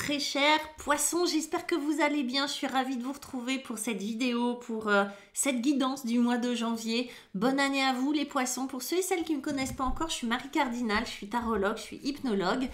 très chers poissons, j'espère que vous allez bien. Je suis ravie de vous retrouver pour cette vidéo, pour cette guidance du mois de janvier. Bonne année à vous les poissons. Pour ceux et celles qui ne me connaissent pas encore, je suis Marie Cardinal, je suis tarologue, je suis hypnologue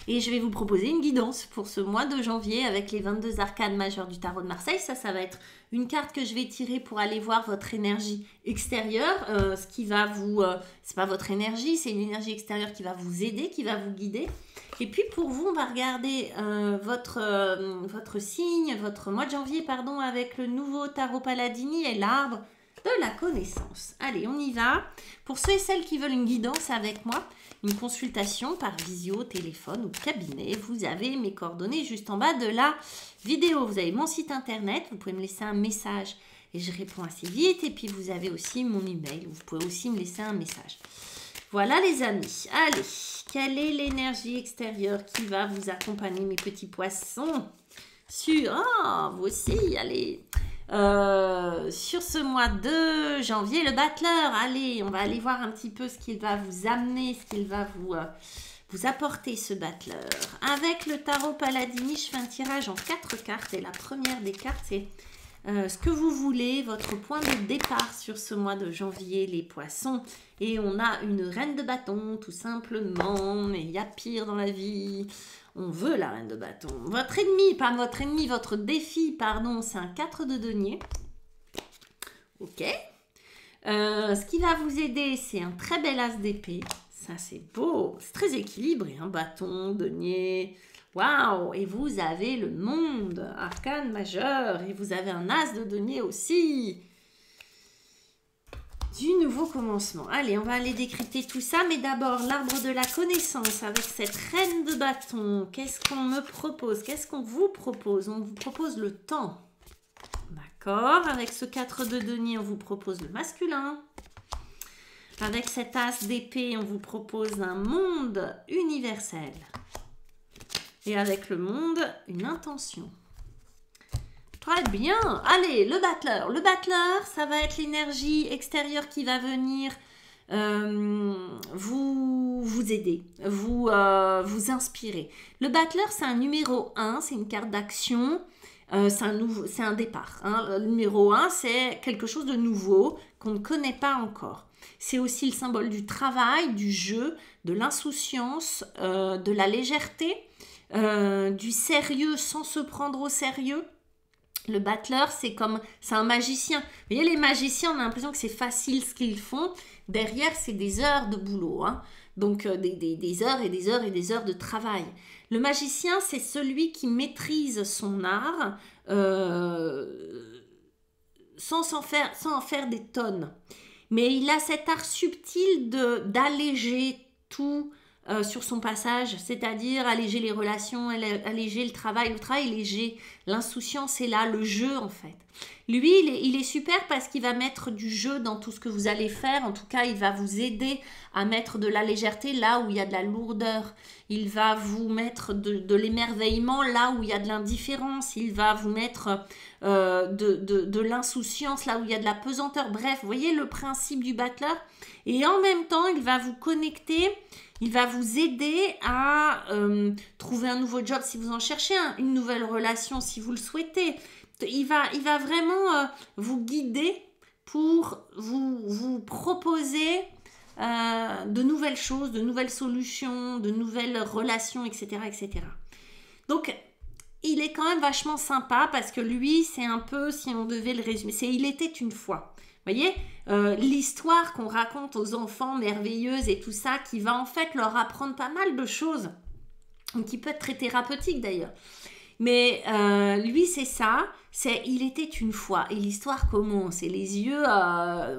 et je vais vous proposer une guidance pour ce mois de janvier avec les 22 arcanes majeures du tarot de Marseille. Ça va être une carte que je vais tirer pour aller voir votre énergie extérieure, ce qui va vous... c'est pas votre énergie, c'est une énergie extérieure qui va vous aider, qui va vous guider. Et puis pour vous, on va regarder votre signe, votre mois de janvier, pardon, avec le nouveau tarot Paladini et l'arbre de la connaissance. Allez, on y va. Pour ceux et celles qui veulent une guidance avec moi, une consultation par visio, téléphone ou cabinet, vous avez mes coordonnées juste en bas de la vidéo. Vous avez mon site internet, vous pouvez me laisser un message et je réponds assez vite. Et puis vous avez aussi mon email, vous pouvez aussi me laisser un message. Voilà les amis, allez, quelle est l'énergie extérieure qui va vous accompagner mes petits poissons sur, vous aussi, allez, sur ce mois de janvier, le battleur, allez, on va aller voir un petit peu ce qu'il va vous amener, ce qu'il va vous apporter ce battleur. Avec le tarot Paladini, je fais un tirage en 4 cartes et la première des cartes c'est ce que vous voulez, votre point de départ sur ce mois de janvier, les poissons. Et on a une reine de bâton, tout simplement. Mais il y a pire dans la vie. On veut la reine de bâton. Votre ennemi, pas votre ennemi, votre défi, pardon, c'est un 4 de denier. Ok. Ce qui va vous aider, c'est un très bel as d'épée. Ça, c'est beau. C'est très équilibré. Un bâton, denier... Waouh! Et vous avez le monde, arcane majeur, et vous avez un as de denier aussi. Du nouveau commencement. Allez, on va aller décrypter tout ça, mais d'abord l'arbre de la connaissance avec cette reine de bâton. Qu'est-ce qu'on me propose? Qu'est-ce qu'on vous propose? On vous propose le temps. D'accord. Avec ce 4 de denier, on vous propose le masculin. Avec cet as d'épée, on vous propose un monde universel. Et avec le monde, une intention. Très bien. Allez, le battleur. Le battleur, ça va être l'énergie extérieure qui va venir vous aider, vous inspirer. Le battleur, c'est un numéro 1, c'est une carte d'action, c'est un départ. Hein. Le numéro 1, c'est quelque chose de nouveau qu'on ne connaît pas encore. C'est aussi le symbole du travail, du jeu, de l'insouciance, de la légèreté. Du sérieux sans se prendre au sérieux. Le battleur, c'est un magicien. Vous voyez, les magiciens, on a l'impression que c'est facile ce qu'ils font. Derrière, c'est des heures de boulot. Hein. Donc, des heures et des heures et des heures de travail. Le magicien, c'est celui qui maîtrise son art sans en faire des tonnes. Mais il a cet art subtil d'alléger tout sur son passage, c'est-à-dire alléger les relations, alléger le travail léger, l'insouciance est là, le jeu en fait. Lui, il est super parce qu'il va mettre du jeu dans tout ce que vous allez faire, en tout cas il va vous aider à mettre de la légèreté là où il y a de la lourdeur, il va vous mettre de l'émerveillement là où il y a de l'indifférence, il va vous mettre de l'insouciance là où il y a de la pesanteur, bref, vous voyez le principe du battleur, et en même temps il va vous connecter. Il va vous aider à trouver un nouveau job si vous en cherchez, une nouvelle relation si vous le souhaitez. Il va vraiment vous guider pour vous proposer de nouvelles choses, de nouvelles solutions, de nouvelles relations, etc., etc. Donc, il est quand même vachement sympa parce que lui, c'est un peu, si on devait le résumer, c'est « Il était une fois ». Vous voyez, l'histoire qu'on raconte aux enfants merveilleuse et tout ça, qui va en fait leur apprendre pas mal de choses, qui peut être très thérapeutique d'ailleurs. Mais lui, c'est ça, c'est « Il était une fois » et l'histoire commence et les yeux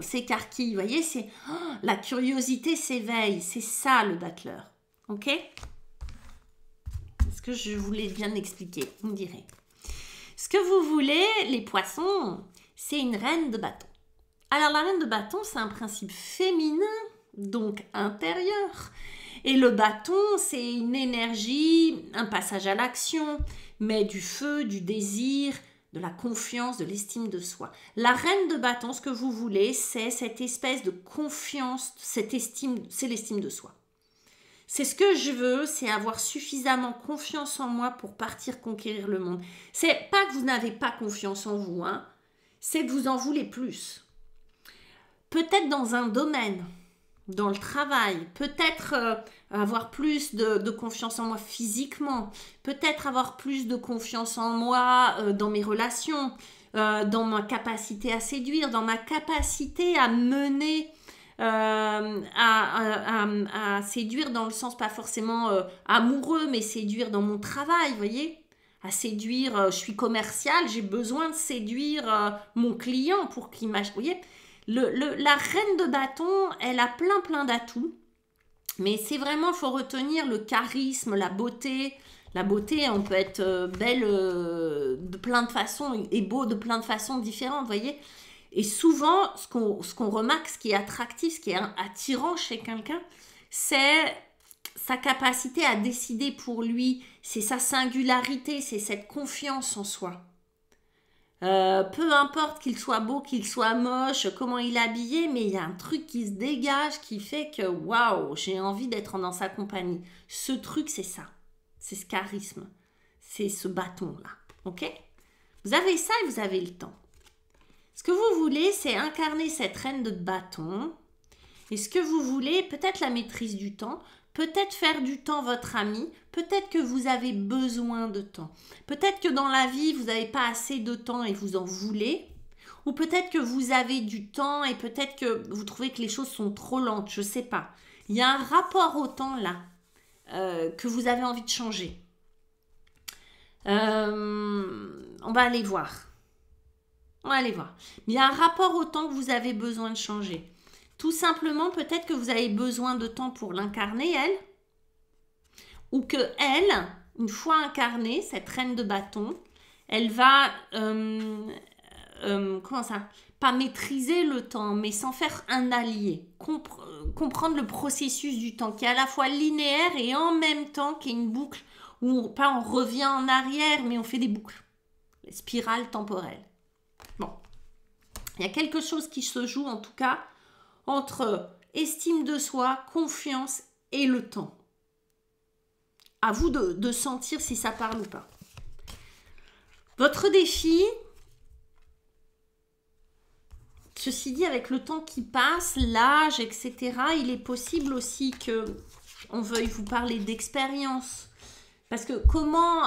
s'écarquillent. Vous voyez, c'est la curiosité s'éveille, c'est ça le battleur. Ok? Est-ce que je voulais bien expliquer? Vous me direz. Ce que vous voulez, les poissons, c'est une reine de bâton. Alors, la reine de bâton, c'est un principe féminin, donc intérieur. Et le bâton, c'est une énergie, un passage à l'action, mais du feu, du désir, de la confiance, de l'estime de soi. La reine de bâton, ce que vous voulez, c'est cette espèce de confiance, cette estime, c'est l'estime de soi. C'est ce que je veux, c'est avoir suffisamment confiance en moi pour partir conquérir le monde. C'est pas que vous n'avez pas confiance en vous, hein, c'est que vous en voulez plus. Peut-être dans un domaine, dans le travail, peut-être avoir plus de confiance en moi physiquement, peut-être avoir plus de confiance en moi dans mes relations, dans ma capacité à séduire, dans ma capacité à mener, à séduire dans le sens pas forcément amoureux, mais séduire dans mon travail, vous voyez, à séduire, je suis commerciale, j'ai besoin de séduire mon client pour qu'il m'achète, vous voyez. La reine de bâton, elle a plein d'atouts, mais c'est vraiment, il faut retenir le charisme, la beauté. La beauté, on peut être belle de plein de façons et beau de plein de façons différentes, vous voyez. Et souvent, ce qu'on remarque, ce qui est attractif, ce qui est attirant chez quelqu'un, c'est sa capacité à décider pour lui, c'est sa singularité, c'est cette confiance en soi. Peu importe qu'il soit beau, qu'il soit moche, comment il est habillé, mais il y a un truc qui se dégage qui fait que waouh, j'ai envie d'être dans sa compagnie. Ce truc, c'est ça. C'est ce charisme. C'est ce bâton-là. Ok? Vous avez ça et vous avez le temps. Ce que vous voulez, c'est incarner cette reine de bâton. Et ce que vous voulez, peut-être la maîtrise du temps, peut-être faire du temps votre ami, peut-être que vous avez besoin de temps. Peut-être que dans la vie, vous n'avez pas assez de temps et vous en voulez. Ou peut-être que vous avez du temps et peut-être que vous trouvez que les choses sont trop lentes, je ne sais pas. Il y a un rapport au temps là que vous avez envie de changer. On va aller voir. On va aller voir. Il y a un rapport au temps que vous avez besoin de changer. Tout simplement, peut-être que vous avez besoin de temps pour l'incarner, elle. Ou que elle, une fois incarnée, cette reine de bâton, elle va, comment ça, pas maîtriser le temps, mais s'en faire un allié. Comprendre le processus du temps, qui est à la fois linéaire et en même temps qui est une boucle, où pas on revient en arrière, mais on fait des boucles. Les spirales temporelles. Bon. Il y a quelque chose qui se joue, en tout cas, entre estime de soi, confiance et le temps. À vous de sentir si ça parle ou pas. Votre défi, ceci dit, avec le temps qui passe, l'âge, etc., il est possible aussi qu'on veuille vous parler d'expérience. Parce que comment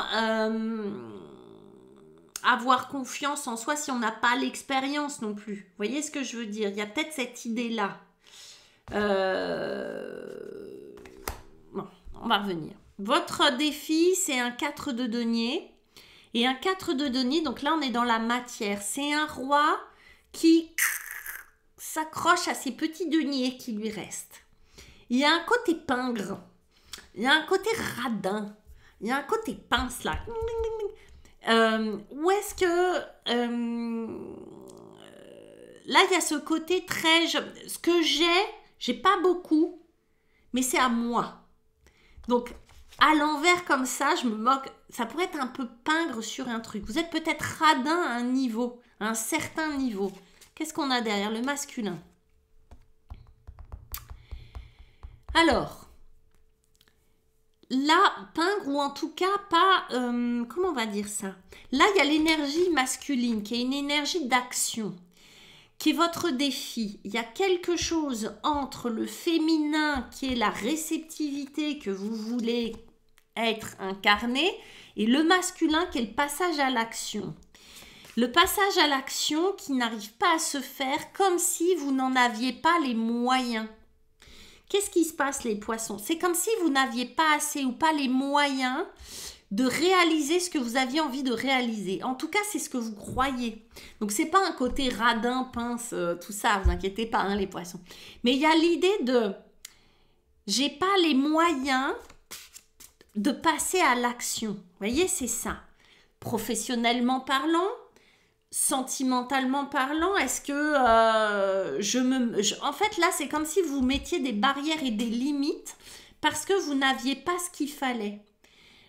avoir confiance en soi si on n'a pas l'expérience non plus? Vous voyez ce que je veux dire? Il y a peut-être cette idée-là. Bon, on va revenir. Votre défi, c'est un 4 de denier. Et un 4 de denier, donc là, on est dans la matière. C'est un roi qui s'accroche à ses petits deniers qui lui restent. Il y a un côté pingre. Il y a un côté radin. Il y a un côté pince, là. Où est-ce que... là, il y a ce côté très... ce que j'ai pas beaucoup, mais c'est à moi. Donc, à l'envers comme ça, je me moque. Ça pourrait être un peu pingre sur un truc. Vous êtes peut-être radin à un niveau, à un certain niveau. Qu'est-ce qu'on a derrière le masculin? Alors, là, pingre, ou en tout cas pas... comment on va dire ça? Là, il y a l'énergie masculine, qui est une énergie d'action, qui est votre défi. Il y a quelque chose entre le féminin, qui est la réceptivité que vous voulez être incarné, et le masculin, qui est le passage à l'action. Le passage à l'action qui n'arrive pas à se faire comme si vous n'en aviez pas les moyens. Qu'est-ce qui se passe, les poissons? C'est comme si vous n'aviez pas assez ou pas les moyens de réaliser ce que vous aviez envie de réaliser. En tout cas, c'est ce que vous croyez. Donc, c'est pas un côté radin, pince, tout ça, vous inquiétez pas, hein, les poissons. Mais il y a l'idée de j'ai pas les moyens de passer à l'action. Vous voyez, c'est ça. Professionnellement parlant, sentimentalement parlant, est-ce que en fait, là, c'est comme si vous mettiez des barrières et des limites parce que vous n'aviez pas ce qu'il fallait.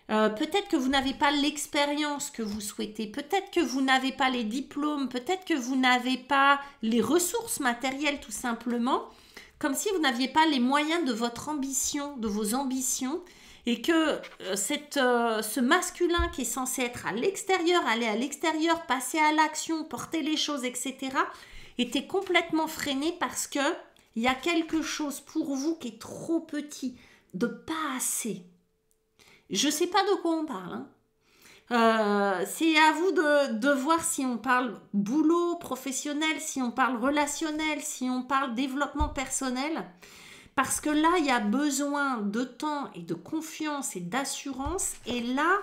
Peut-être que vous n'avez pas l'expérience que vous souhaitez, peut-être que vous n'avez pas les diplômes, peut-être que vous n'avez pas les ressources matérielles tout simplement comme si vous n'aviez pas les moyens de votre ambition, de vos ambitions, et que ce masculin qui est censé être à l'extérieur, aller à l'extérieur, passer à l'action, porter les choses, etc., était complètement freiné parce que il y a quelque chose pour vous qui est trop petit, de pas assez. Je ne sais pas de quoi on parle, hein. C'est à vous de voir si on parle boulot professionnel, si on parle relationnel, si on parle développement personnel. Parce que là, il y a besoin de temps et de confiance et d'assurance. Et là,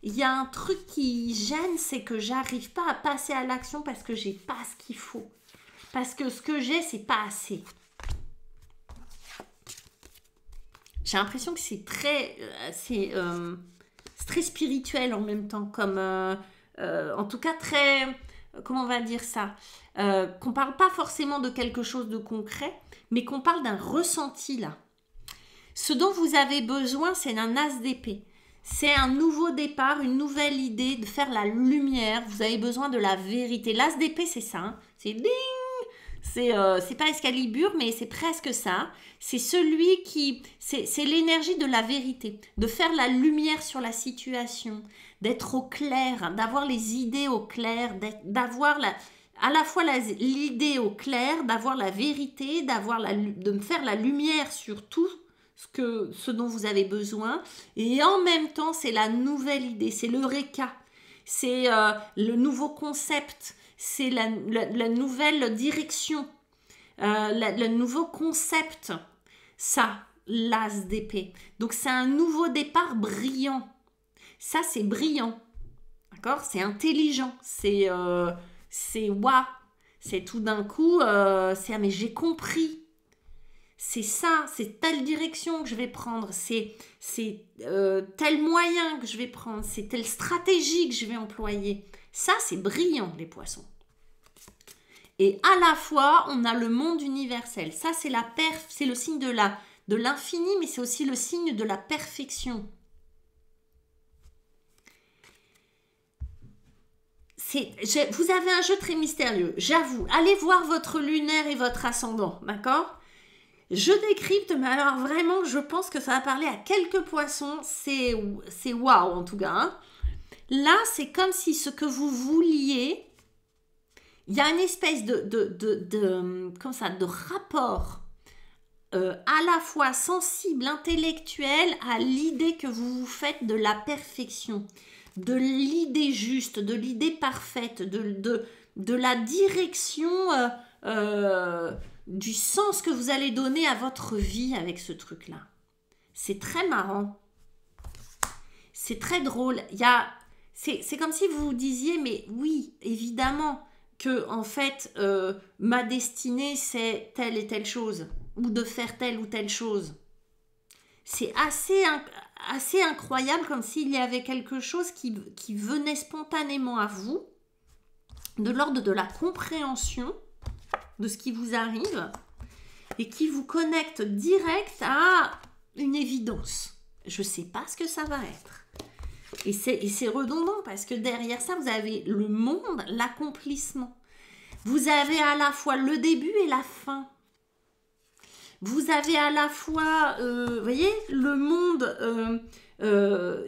il y a un truc qui gêne, c'est que j'arrive pas à passer à l'action parce que j'ai pas ce qu'il faut. Parce que ce que j'ai, c'est pas assez. J'ai l'impression que c'est très spirituel en même temps, comme en tout cas très, comment on va dire ça, qu'on parle pas forcément de quelque chose de concret, mais qu'on parle d'un ressenti là. Ce dont vous avez besoin, c'est d'un as d'épée. C'est un nouveau départ, une nouvelle idée, de faire la lumière. Vous avez besoin de la vérité. L'as d'épée, c'est ça, hein. C'est ding. C'est pas Excalibur, mais c'est presque ça. C'est celui qui... C'est l'énergie de la vérité, de faire la lumière sur la situation, d'être au clair, d'avoir les idées au clair, d'avoir à la fois l'idée au clair, d'avoir la vérité, de me faire la lumière sur tout ce dont vous avez besoin. Et en même temps, c'est la nouvelle idée, c'est l'Eureka, c'est le nouveau concept, c'est la nouvelle direction, le nouveau concept, ça, l'as d'épée. Donc c'est un nouveau départ brillant. Ça, c'est brillant, d'accord? C'est intelligent, c'est waouh, c'est tout d'un coup, c'est ah mais j'ai compris. C'est ça, c'est telle direction que je vais prendre, c'est tel moyen que je vais prendre, c'est telle stratégie que je vais employer. Ça, c'est brillant, les poissons. Et à la fois, on a le monde universel. Ça, c'est c'est le signe de l'infini, mais c'est aussi le signe de la perfection. Vous avez un jeu très mystérieux, j'avoue. Allez voir votre lunaire et votre ascendant, d'accord? Je décrypte, mais alors vraiment, je pense que ça va parler à quelques poissons. C'est waouh, en tout cas, hein. Là, c'est comme si ce que vous vouliez, il y a une espèce comme ça, de rapport à la fois sensible, intellectuel, à l'idée que vous vous faites de la perfection, de l'idée juste, de l'idée parfaite, de la direction, du sens que vous allez donner à votre vie avec ce truc-là. C'est très marrant. C'est très drôle. C'est comme si vous vous disiez, mais oui, évidemment, que en fait, ma destinée, c'est telle et telle chose, ou de faire telle ou telle chose. C'est assez incroyable, comme s'il y avait quelque chose qui venait spontanément à vous, de l'ordre de la compréhension de ce qui vous arrive, et qui vous connecte direct à une évidence. Je ne sais pas ce que ça va être. Et c'est redondant, parce que derrière ça, vous avez le monde, l'accomplissement. Vous avez à la fois le début et la fin. Vous avez à la fois, vous voyez, le monde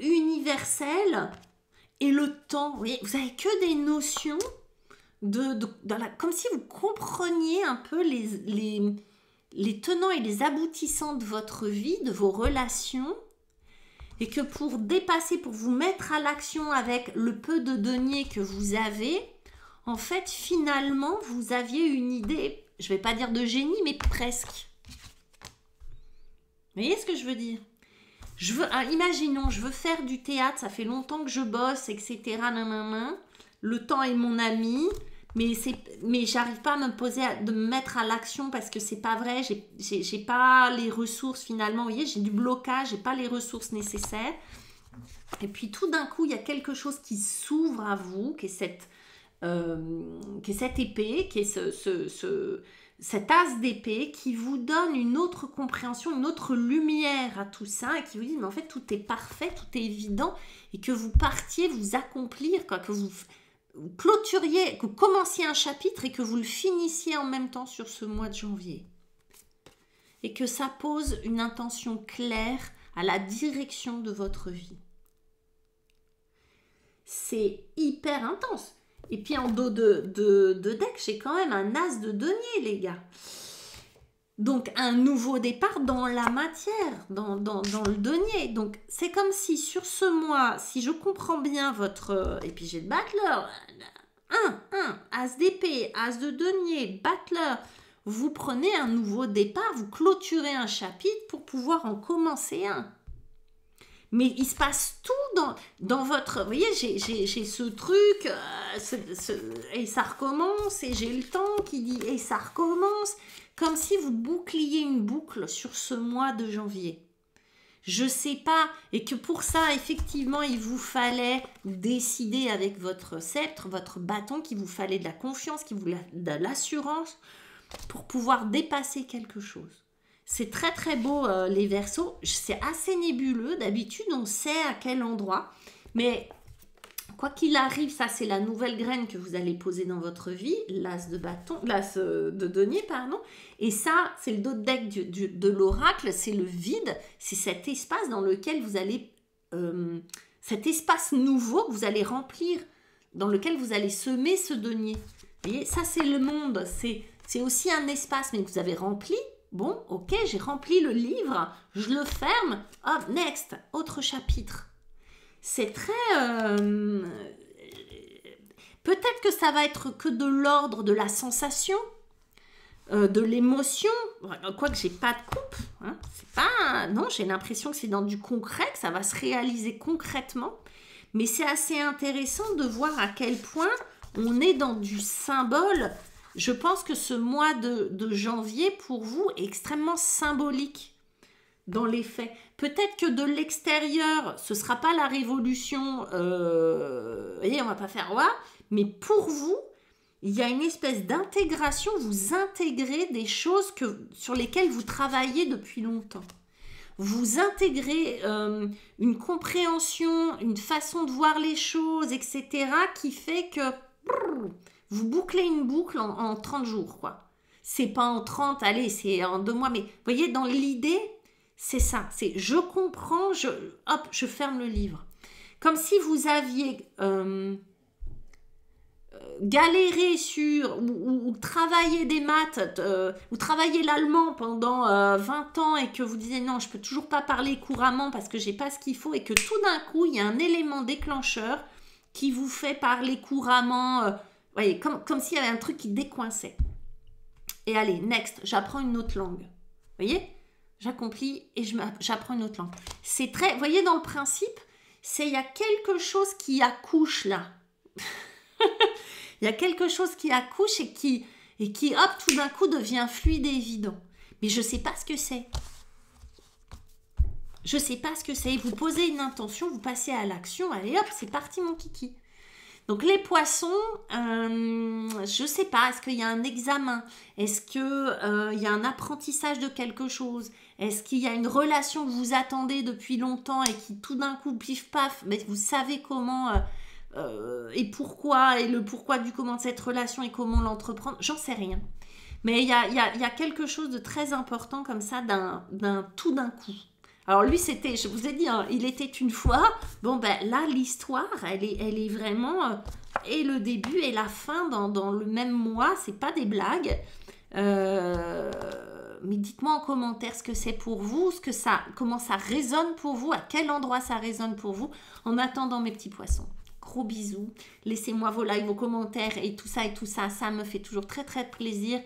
universel et le temps. Vous voyez, vous n'avez que des notions comme si vous compreniez un peu les tenants et les aboutissants de votre vie, de vos relations, et que pour dépasser, pour vous mettre à l'action avec le peu de deniers que vous avez, en fait, finalement, vous aviez une idée, je ne vais pas dire de génie, mais presque. Vous voyez ce que je veux dire? Imaginons, je veux faire du théâtre, ça fait longtemps que je bosse, etc. Nanana. Le temps est mon ami, mais j'arrive pas à de me mettre à l'action parce que c'est pas vrai, j'ai pas les ressources finalement, vous voyez, j'ai du blocage, j'ai pas les ressources nécessaires. Et puis tout d'un coup, il y a quelque chose qui s'ouvre à vous, qui est cette épée, qui est cet as d'épée qui vous donne une autre compréhension, une autre lumière à tout ça, et qui vous dit, mais en fait, tout est parfait, tout est évident, et que vous partiez vous accomplir, quoi, que vous clôturiez, que vous commenciez un chapitre et que vous le finissiez en même temps sur ce mois de janvier. et que ça pose une intention claire à la direction de votre vie. C'est hyper intense. Et puis en dos de deck, j'ai quand même un as de denier, les gars. Donc un nouveau départ dans la matière, dans le denier. Donc c'est comme si sur ce mois, si je comprends bien votre... Et puis j'ai le battleur. As d'épée, as de denier, battleur. Vous prenez un nouveau départ, vous clôturez un chapitre pour pouvoir en commencer un. Mais il se passe tout dans votre... Vous voyez, j'ai ce truc, et ça recommence, et j'ai le temps qui dit, et ça recommence, comme si vous boucliez une boucle sur ce mois de janvier. Je sais pas, et que pour ça, effectivement, il vous fallait décider avec votre sceptre, votre bâton, qu'il vous fallait de la confiance, qu'il vous fallait de l'assurance pour pouvoir dépasser quelque chose. C'est très très beau les Verseaux, c'est assez nébuleux, d'habitude on sait à quel endroit, mais quoi qu'il arrive, ça c'est la nouvelle graine que vous allez poser dans votre vie, l'as de bâton, l'as de denier, pardon, et ça c'est le dos de deck de l'oracle, c'est le vide, c'est cet espace dans lequel vous allez, cet espace nouveau que vous allez remplir, dans lequel vous allez semer ce denier. Vous voyez, ça c'est le monde, c'est aussi un espace, mais que vous avez rempli. Bon, ok, j'ai rempli le livre, je le ferme, hop, next, autre chapitre. C'est très... peut-être que ça va être que de l'ordre de la sensation, de l'émotion, quoique j'ai pas de coupe, hein, c'est pas... Non, j'ai l'impression que c'est dans du concret, que ça va se réaliser concrètement, mais c'est assez intéressant de voir à quel point on est dans du symbole. Je pense que ce mois de janvier, pour vous, est extrêmement symbolique dans les faits. Peut-être que de l'extérieur, ce ne sera pas la révolution, vous voyez, on ne va pas faire ouais, mais pour vous, il y a une espèce d'intégration, vous intégrez des choses sur lesquelles vous travaillez depuis longtemps. Vous intégrez une compréhension, une façon de voir les choses, etc., qui fait que... Vous bouclez une boucle en 30 jours, quoi. C'est pas en 30, allez, c'est en 2 mois. Mais vous voyez, dans l'idée, c'est ça. C'est je comprends, hop, je ferme le livre. Comme si vous aviez galéré sur, ou travaillé des maths, ou travaillé l'allemand pendant 20 ans et que vous disiez non, je peux toujours pas parler couramment parce que j'ai pas ce qu'il faut et que tout d'un coup, il y a un élément déclencheur qui vous fait parler couramment... voyez, comme s'il y avait un truc qui décoinçait. Et allez, next, j'apprends une autre langue. Vous voyez, j'accomplis et j'apprends une autre langue. C'est très, vous voyez, dans le principe, il y a quelque chose qui accouche là. Il y a quelque chose qui accouche et qui, hop, tout d'un coup devient fluide et évident. Mais je ne sais pas ce que c'est. Je ne sais pas ce que c'est. Vous posez une intention, vous passez à l'action. Allez, hop, c'est parti, mon kiki. Donc les poissons, je ne sais pas, est-ce qu'il y a un examen? Est-ce qu'il y a un apprentissage de quelque chose? Est-ce qu'il y a une relation que vous attendez depuis longtemps et qui tout d'un coup, pif paf, mais vous savez comment et pourquoi, et le pourquoi du comment de cette relation et comment l'entreprendre? J'en sais rien. Mais il y a quelque chose de très important comme ça, tout d'un coup. Alors lui, c'était, je vous ai dit, hein, il était une fois. Bon, ben là, l'histoire, elle est vraiment... et le début et la fin dans le même mois, c'est pas des blagues. Mais dites-moi en commentaire ce que c'est pour vous, comment ça résonne pour vous, à quel endroit ça résonne pour vous. En attendant, mes petits poissons, gros bisous. Laissez-moi vos likes, vos commentaires et tout ça, ça me fait toujours très très plaisir.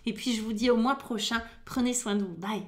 Et puis, je vous dis au mois prochain, prenez soin de vous. Bye.